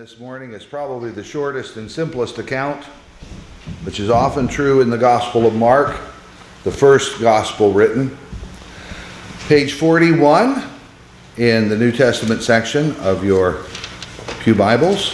this morning is probably the shortest and simplest account, which is often true in the Gospel of Mark, the first gospel written. Page 41 in the New Testament section of your pew Bibles.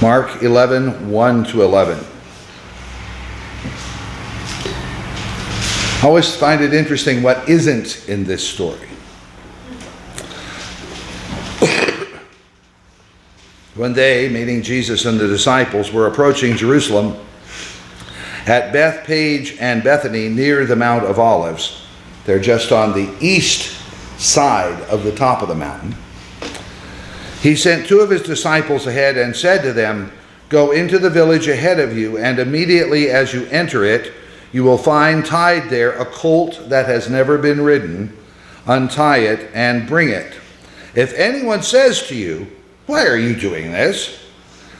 Mark 11, 1 to 11. I always find it interesting what isn't in this story. When they, meaning Jesus and the disciples, were approaching Jerusalem at Bethphage and Bethany near the Mount of Olives, they're just on the east side of the top of the mountain, he sent two of his disciples ahead and said to them, "Go into the village ahead of you, and immediately as you enter it, you will find tied there a colt that has never been ridden. Untie it and bring it. If anyone says to you, 'Why are you doing this?'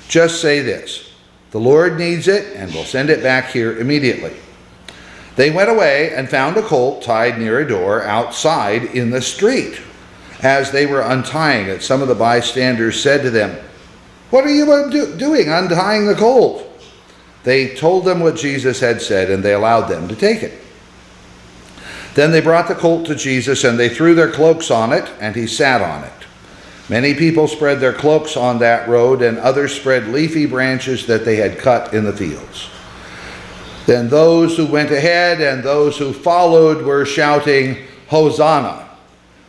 just say this, 'The Lord needs it and will send it back here immediately.'" They went away and found a colt tied near a door outside in the street. As they were untying it, some of the bystanders said to them, "What are you doing untying the colt?" They told them what Jesus had said, and they allowed them to take it. Then they brought the colt to Jesus, and they threw their cloaks on it, and he sat on it. Many people spread their cloaks on that road, and others spread leafy branches that they had cut in the fields. Then those who went ahead and those who followed were shouting, "Hosanna!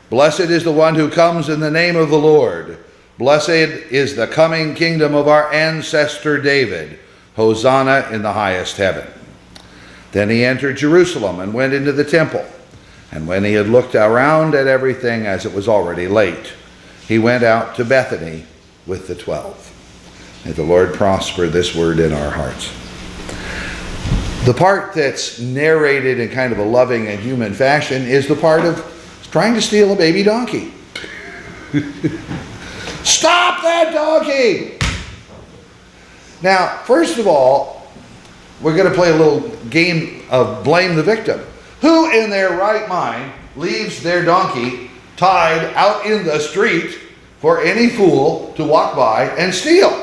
Blessed is the one who comes in the name of the Lord. Blessed is the coming kingdom of our ancestor David. Hosanna in the highest heaven." Then he entered Jerusalem and went into the temple. And when he had looked around at everything, as it was already late, he went out to Bethany with the 12. May the Lord prosper this word in our hearts. The part that's narrated in kind of a loving and human fashion is the part of trying to steal a baby donkey. Stop that donkey! Now, first of all, we're going to play a little game of blame the victim. Who in their right mind leaves their donkey tied out in the street for any fool to walk by and steal?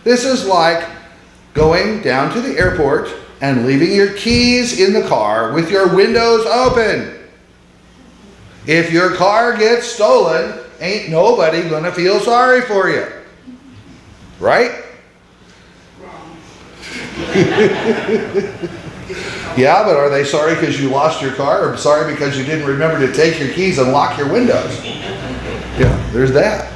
This is like going down to the airport and leaving your keys in the car with your windows open. If your car gets stolen, ain't nobody gonna feel sorry for you. Right? Yeah, but are they sorry because you lost your car, or sorry because you didn't remember to take your keys and lock your windows? Yeah, there's that.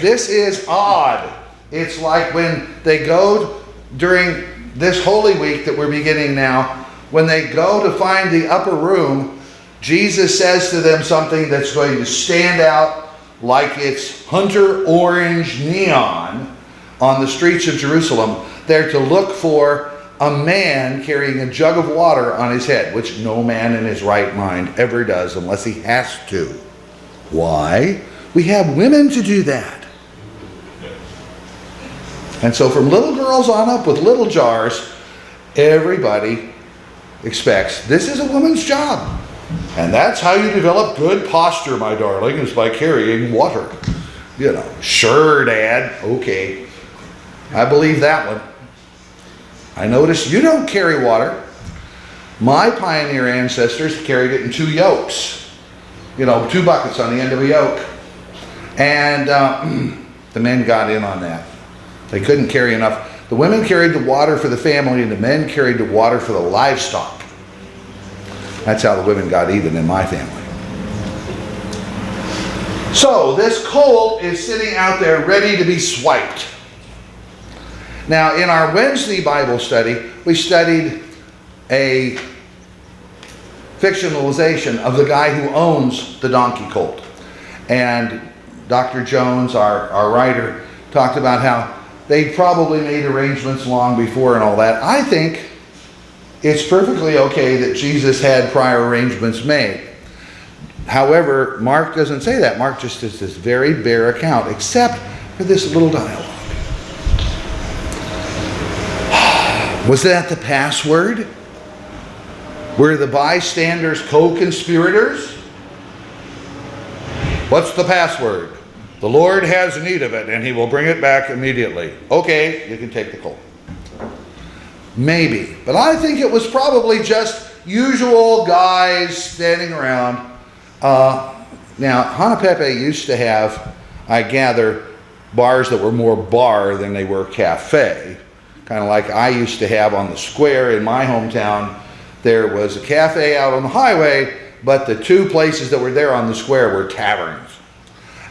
This is odd. It's like when they go during this Holy Week that we're beginning now, when they go to find the upper room, Jesus says to them something that's going to stand out like it's hunter orange neon on the streets of Jerusalem. They're to look for a man carrying a jug of water on his head, which no man in his right mind ever does unless he has to. Why? We have women to do that. And so from little girls on up with little jars, everybody expects this is a woman's job. And that's how you develop good posture, my darling, is by carrying water. You know, sure, Dad. Okay. I believe that one. I notice you don't carry water. My pioneer ancestors carried it in two yokes. You know, two buckets on the end of a yoke. And the men got in on that. They couldn't carry enough. The women carried the water for the family, and the men carried the water for the livestock. That's how the women got even in my family. So this colt is sitting out there ready to be swiped. Now, in our Wednesday Bible study, we studied a fictionalization of the guy who owns the donkey colt. And Dr. Jones, our writer, talked about how they probably made arrangements long before and all that. I think it's perfectly okay that Jesus had prior arrangements made. However, Mark doesn't say that. Mark just does this very bare account, except for this little dialogue. Was that the password? Were the bystanders co-conspirators? What's the password? The Lord has need of it, and he will bring it back immediately. Okay, you can take the colt. Maybe. But I think it was probably just usual guys standing around. Now, Hanapepe used to have, I gather, bars that were more bar than they were cafe. Kind of like I used to have on the square in my hometown. There was a cafe out on the highway, but the two places that were there on the square were taverns.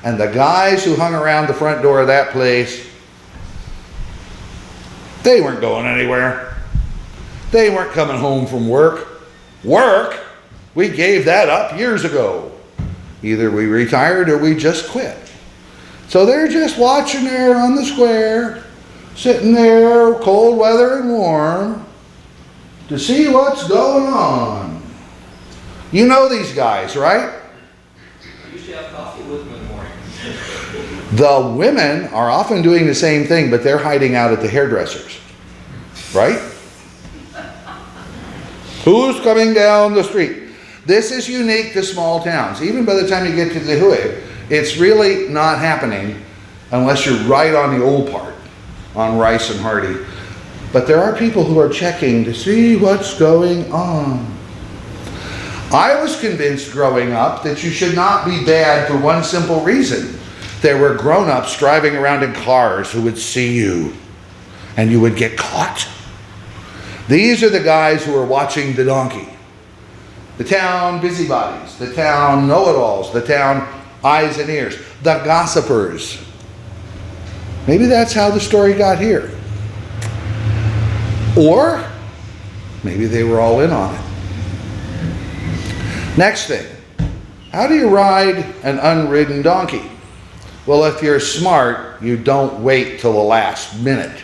And the guys who hung around the front door of that place, they weren't going anywhere. They weren't coming home from work. Work? We gave that up years ago. Either we retired or we just quit. So they're just watching there on the square, sitting there, cold weather and warm, to see what's going on. You know these guys, right? I used to have coffee with them in the morning. The women are often doing the same thing, but they're hiding out at the hairdressers. Right? Who's coming down the street? This is unique to small towns. Even by the time you get to the Hui, it's really not happening unless you're right on the old part, on Rice and Hardy. But there are people who are checking to see what's going on. I was convinced growing up that you should not be bad for one simple reason. There were grown-ups driving around in cars who would see you, and you would get caught. These are the guys who are watching the donkey. The town busybodies, the town know-it-alls, the town eyes and ears, the gossipers. Maybe that's how the story got here. Or maybe they were all in on it. Next thing, how do you ride an unridden donkey? Well, if you're smart, you don't wait till the last minute.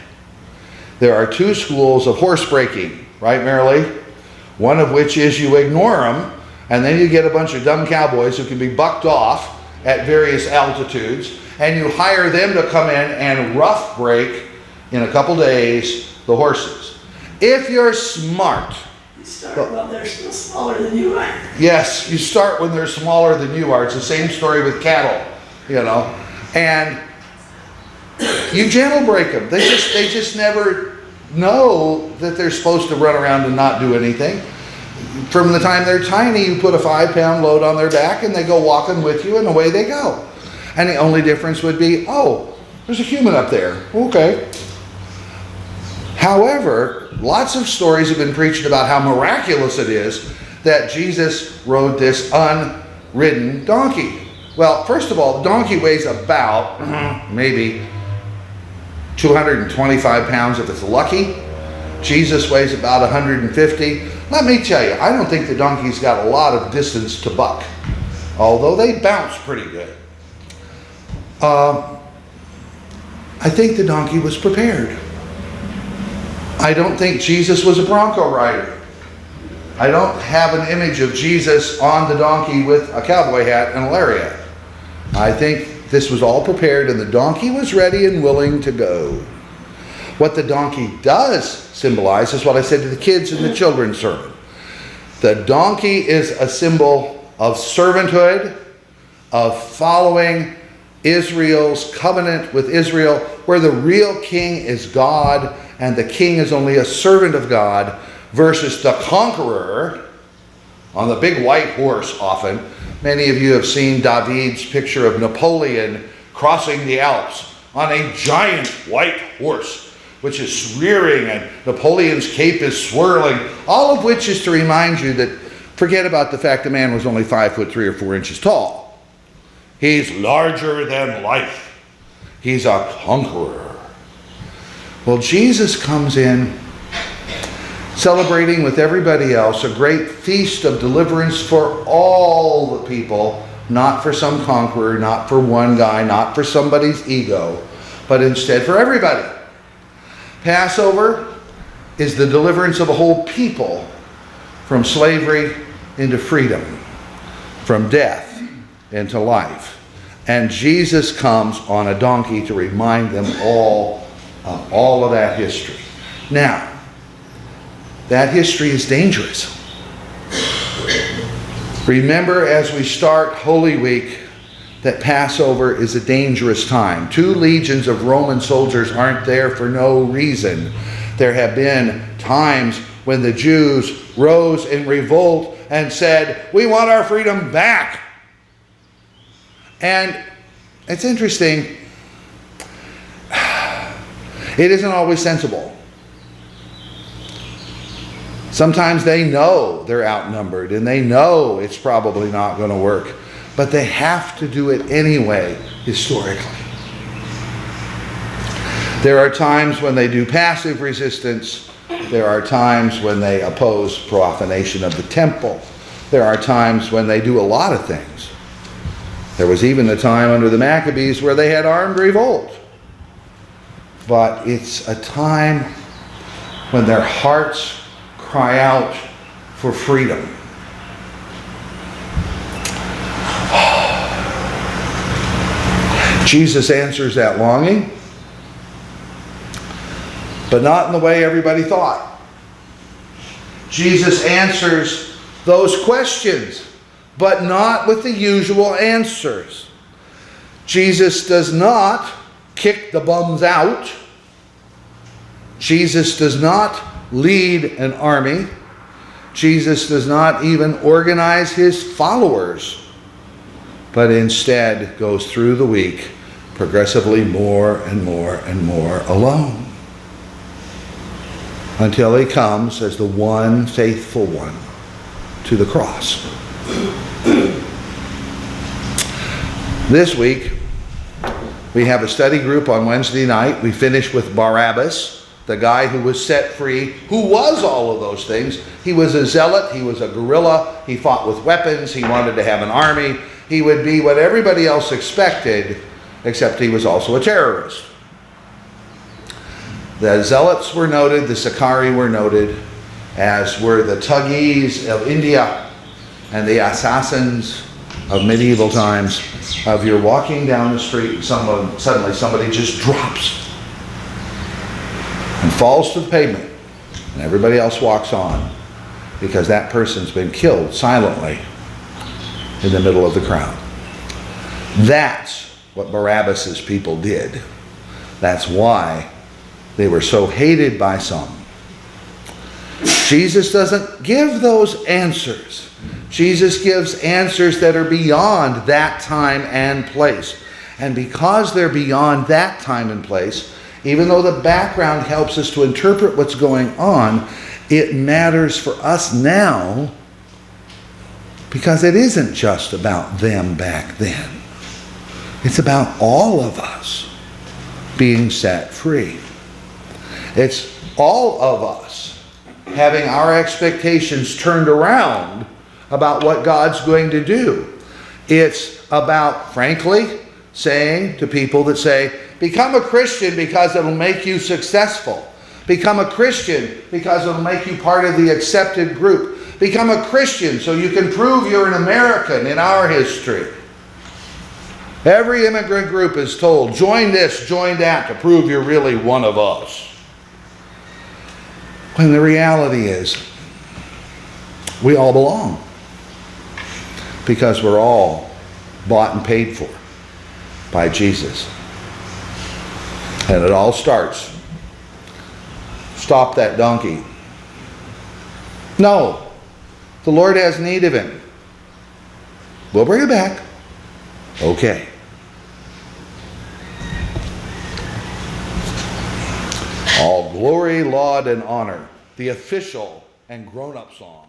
There are two schools of horse breaking, right, Marilee? One of which is you ignore them, and then you get a bunch of dumb cowboys who can be bucked off at various altitudes, and you hire them to come in and rough break in a couple days the horses. If you're smart, You start when they're still smaller than you are. yes, you start when they're smaller than you are. It's the same story with cattle, you know, and you gentle break them. They just never know that they're supposed to run around and not do anything. From the time they're tiny, you put a 5-pound load on their back and they go walking with you and away they go. And the only difference would be, oh, there's a human up there. Okay. However, lots of stories have been preached about how miraculous it is that Jesus rode this unridden donkey. Well, first of all, the donkey weighs about maybe 225 pounds if it's lucky. Jesus weighs about 150. Let me tell you, I don't think the donkey's got a lot of distance to buck, although they bounce pretty good. I think the donkey was prepared. I don't think Jesus was a bronco rider. I don't have an image of Jesus on the donkey with a cowboy hat and a lariat. I think this was all prepared and the donkey was ready and willing to go. What the donkey does symbolize is what I said to the kids in the children's sermon. The donkey is a symbol of servanthood, of following Israel's covenant with Israel, where the real king is God and the king is only a servant of God, versus the conqueror on the big white horse often. Many of you have seen David's picture of Napoleon crossing the Alps on a giant white horse, which is rearing, and Napoleon's cape is swirling, all of which is to remind you that forget about the fact the man was only 5 foot 3 or 4 inches tall. He's larger than life. He's a conqueror. Well, Jesus comes in celebrating with everybody else a great feast of deliverance for all the people, not for some conqueror, not for one guy, not for somebody's ego, but instead for everybody. Passover is the deliverance of a whole people from slavery into freedom, from death into life. And Jesus comes on a donkey to remind them all of that history. Now, that history is dangerous. Remember, as we start Holy Week, that Passover is a dangerous time. 2 legions of Roman soldiers aren't there for no reason. There have been times when the Jews rose in revolt and said, "We want our freedom back." And it's interesting, it isn't always sensible. Sometimes they know they're outnumbered and they know it's probably not going to work, but they have to do it anyway, historically. There are times when they do passive resistance. There are times when they oppose profanation of the temple. There are times when they do a lot of things. There was even a time under the Maccabees where they had armed revolt. But it's a time when their hearts cry out for freedom. Jesus answers that longing, but not in the way everybody thought. Jesus answers those questions, but not with the usual answers. Jesus does not kick the bums out. Jesus does not lead an army. Jesus does not even organize his followers, but instead goes through the week progressively more and more and more alone, until he comes as the one faithful one to the cross. This week, we have a study group on Wednesday night. We finish with Barabbas, the guy who was set free, who was all of those things. He was a zealot. He was a guerrilla. He fought with weapons. He wanted to have an army. He would be what everybody else expected, except he was also a terrorist. The zealots were noted, the Sicarii were noted, as were the Thuggees of India and the assassins of medieval times. Of you're walking down the street and suddenly somebody just drops and falls to the pavement, and everybody else walks on because that person's been killed silently in the middle of the crowd. That's what Barabbas's people did. That's why they were so hated by some. Jesus doesn't give those answers. Jesus gives answers that are beyond that time and place. And because they're beyond that time and place, even though the background helps us to interpret what's going on, it matters for us now because it isn't just about them back then. It's about all of us being set free. It's all of us having our expectations turned around about what God's going to do. It's about, frankly, saying to people that say, become a Christian because it'll make you successful. Become a Christian because it'll make you part of the accepted group. Become a Christian so you can prove you're an American in our history. Every immigrant group is told, join this, join that, to prove you're really one of us. When the reality is, we all belong. Because we're all bought and paid for by Jesus. And it all starts. Stop that donkey. No, the Lord has need of him. We'll bring it back. Okay. All glory, laud, and honor, the official and grown-up song